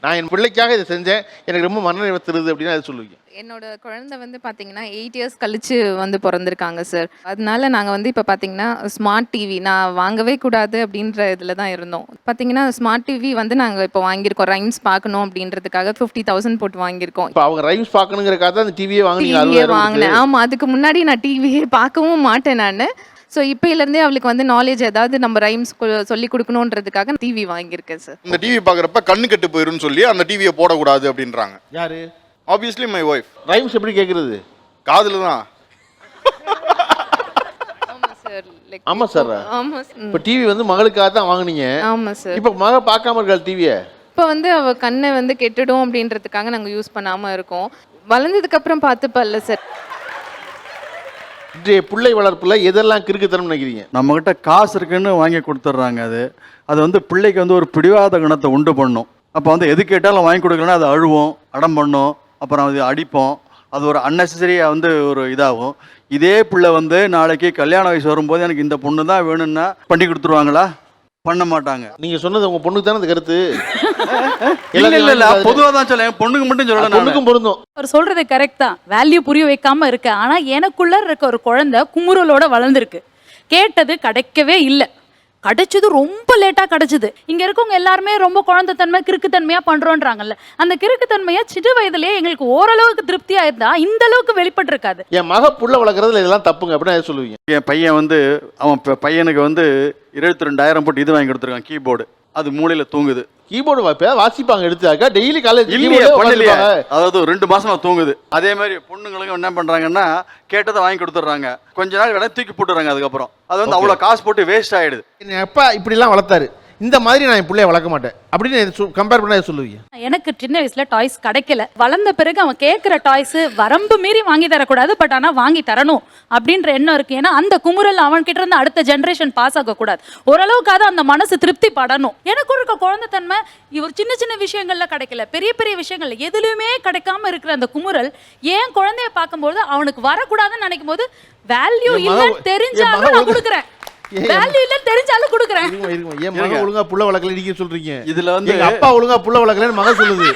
நான் என் பிள்ளைக்காக இதை செஞ்சேன், எனக்கு ரொம்ப மனநிறைவு தருது அப்படின்னு அதை சொல்லுவீங்க. என்னோட குழந்தை வந்து பார்த்தீங்கன்னா 8 இயர்ஸ் கழிச்சு வந்து பிறந்திருக்காங்க சார். அதனால நாங்கள் வந்து இப்போ பார்த்தீங்கன்னா ஸ்மார்ட் டிவி நான் வாங்கவே கூடாது அப்படின்ற இதில் தான் இருந்தோம். பார்த்தீங்கன்னா ஸ்மார்ட் டிவி வந்து நாங்கள் இப்போ வாங்கியிருக்கோம். ரைம்ஸ் பார்க்கணும் அப்படின்றதுக்காக 50,000 போட்டு வாங்கியிருக்கோம். இப்போ அவங்க ரைம்ஸ் பார்க்கணுங்கிறக்காக தான் அந்த டிவியே டிவியே வாங்கினேன். ஆமாம், அதுக்கு முன்னாடி நான் டிவியே பார்க்கவும் மாட்டேன் நான். ஸோ இப்போலேருந்தே அவளுக்கு வந்து நாலேஜ் ஏதாவது நம்ம ரைம்ஸ் சொல்லி கொடுக்கணுன்றதுக்காக டிவி வாங்கியிருக்கேன் சார். இந்த டிவி பார்க்குறப்ப கண்ணு கெட்டு போயிருன்னு சொல்லி அந்த டிவியை போடக்கூடாது அப்படின்றாங்க. யாரு? Obviously my wife. ரைம்ஸ் எப்படி கேட்குறது? காதில் தான். ஆமாம் சார். ஆமாம் சார். ஆமாம் சார். இப்போ டிவி வந்து மகளுக்காக தான் வாங்குனீங்க. ஆமாம் சார். இப்போ மக பார்க்காம இருக்கா டிவியை? இப்போ வந்து அவள் கண்ணை வந்து கெட்டுடும் அப்படின்றதுக்காக நாங்கள் யூஸ் பண்ணாமல் இருக்கோம். வளர்ந்ததுக்கப்புறம் பார்த்துப்பல்ல சார். இன்றைய பிள்ளை வளர்ப்புல எதெல்லாம் கிறுக்குத்தனம் நினைக்கிறீங்க? நம்மகிட்ட காசு இருக்குன்னு வாங்கி கொடுத்துட்றாங்க. அது வந்து பிள்ளைக்கு வந்து ஒரு பிடிவாத குணத்தை உண்டு பண்ணும். அப்போ வந்து எது கேட்டாலும் வாங்கி கொடுக்கலன்னா அது அழுவோம், அடம் பண்ணும், அப்புறம் அது அடிப்போம். அது ஒரு அன்னெசரியாக வந்து ஒரு இதாகும். இதே பிள்ளை வந்து நாளைக்கு கல்யாண வயசு வரும்போது எனக்கு இந்த பொண்ணு தான் வேணும்னா பண்ணி கொடுத்துருவாங்களா? பண்ண மாட்டாங்க. நீங்க சொன்னது உங்க பொண்ணுக்கு தானே அந்த கருத்து? இல்ல பொதுவாக தான் சொல்ல, பொண்ணுக்கு மட்டும் சொல்லல, பொண்ணுக்கும் பொருந்தும். அவர் சொல்றது கரெக்ட் தான். வேல்யூ புரிய வைக்காம இருக்கு. ஆனா எனக்குள்ள இருக்க ஒரு குழந்தை குமுறலோட வளர்ந்துருக்கு. கேட்டது கிடைக்கவே இல்லை. கிடைச்சது ரொம்ப லேட்டா கிடைச்சது. இங்க இருக்கவங்க எல்லாருமே ரொம்ப குழந்தைத்தன்மை கிறுக்குத்தன்மையா பண்றோன்றாங்கல்ல. அந்த கிறுக்குத்தன்மையா சிறு வயதுலயே எங்களுக்கு ஓரளவுக்கு திருப்தியா இருந்தா இந்த அளவுக்கு வெளிப்பட்டு இருக்காது. என் மக புள்ள வளர்க்குறதுல இதெல்லாம் தப்புங்க அப்படின்னு சொல்லுவீங்க. என் பையன் வந்து அவன் பையனுக்கு வந்து 22,000 போட்டு இது வாங்கி கொடுத்துருக்கான், கீபோர்டு. அது மூலையில தூங்குது. கீபோர்டு வாசிப்பாங்க எடுத்தாக்கா டெய்லி காலேஜ். அதாவது 2 மாசமா தூங்குது. அதே மாதிரி பொண்ணுங்களுக்கு என்ன பண்றாங்கன்னா கேட்டதை வாங்கி கொடுத்துட்றாங்க. கொஞ்ச நாள் வேணா தூக்கி போட்டுறாங்க. அதுக்கப்புறம் அது வந்து அவ்வளவு காசு போட்டு வேஸ்ட் ஆயிடுது. என் அப்பா இப்படி எல்லாம் வளர்த்தாரு, இந்த மாதிரி நான் என் பிள்ளைய வளர்க்க மாட்டேன் அப்படின்னு கம்பேர் பண்ண சொல்லுவீங்க. எனக்கு சின்ன வயசுல டாய்ஸ் கிடைக்கல. வளர்ந்த பிறகு அவன் கேட்கிற டாய்ஸ் வரம்பு மீறி வாங்கி தரக்கூடாது, பட் ஆனா வாங்கி தரணும் அப்படின்ற எண்ணம் இருக்கு. ஏன்னா அந்த குமுறல் அவன் கிட்ட இருந்து அடுத்த ஜெனரேஷன் பாஸ் ஆக கூடாது. ஓரளவுக்காக அந்த மனசு திருப்தி படணும். எனக்கு இருக்க குழந்தைத்தன்மை இவர் சின்ன சின்ன விஷயங்கள்ல கிடைக்கல, பெரிய பெரிய விஷயங்கள்ல எதுலையுமே கிடைக்காம இருக்கிற அந்த குமுறல் என் குழந்தைய பார்க்கும்போது அவனுக்கு வரக்கூடாதுன்னு நினைக்கும் போது வேல்யூ இல்லைன்னு தெரிஞ்சாலும் நான் கொடுக்குறேன். வேல்யூ இல்ல தெரிஞ்சாலும் கொடுக்குறேன். ஏன் மகன் ஒழுங்கா புள்ள வளர்க்கல நீங்க சொல்றீங்க? இதுல வந்து அப்பா ஒழுங்கா புள்ள வளர்க்கலன்னு மகன் சொல்லுது.